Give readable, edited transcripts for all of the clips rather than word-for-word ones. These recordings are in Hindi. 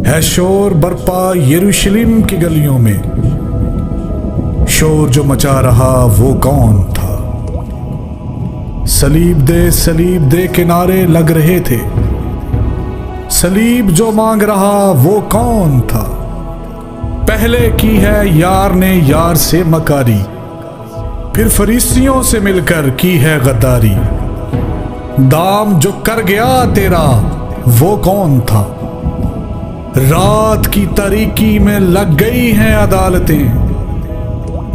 है शोर बरपा यरूशलेम की गलियों में। शोर जो मचा रहा वो कौन था? सलीब दे किनारे लग रहे थे। सलीब जो मांग रहा वो कौन था? पहले की है यार ने यार से मकारी, फिर फरीसियों से मिलकर की है गद्दारी। दाम जो कर गया तेरा वो कौन था? रात की तारीकी में लग गई हैं अदालतें,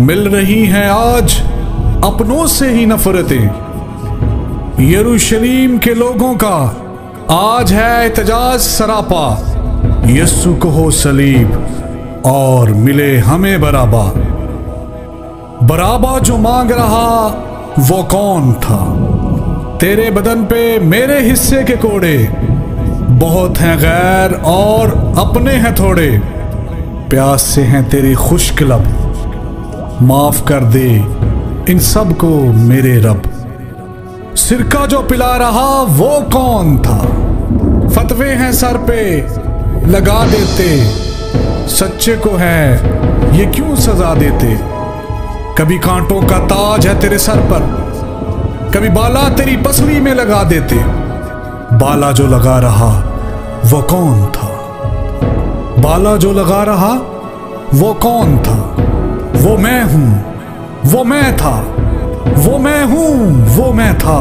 मिल रही हैं आज अपनों से ही नफरतें। यरूशलेम के लोगों का आज है एहतजाज सरापा, यस्सु को हो सलीब और मिले हमें बराबा। बराबा जो मांग रहा वो कौन था? तेरे बदन पे मेरे हिस्से के कोड़े, बहुत हैं गैर और अपने हैं थोड़े। प्यास से हैं तेरी खुश्क लब, माफ कर दे इन सब को मेरे रब। सिरका जो पिला रहा वो कौन था? फतवे हैं सर पे लगा देते, सच्चे को है ये क्यों सजा देते। कभी कांटों का ताज है तेरे सर पर, कभी बाला तेरी पसली में लगा देते। बाला जो लगा रहा वो कौन था? बाला जो लगा रहा वो कौन था? वो मैं हूं, वो मैं था, वो मैं हूं, वो मैं था।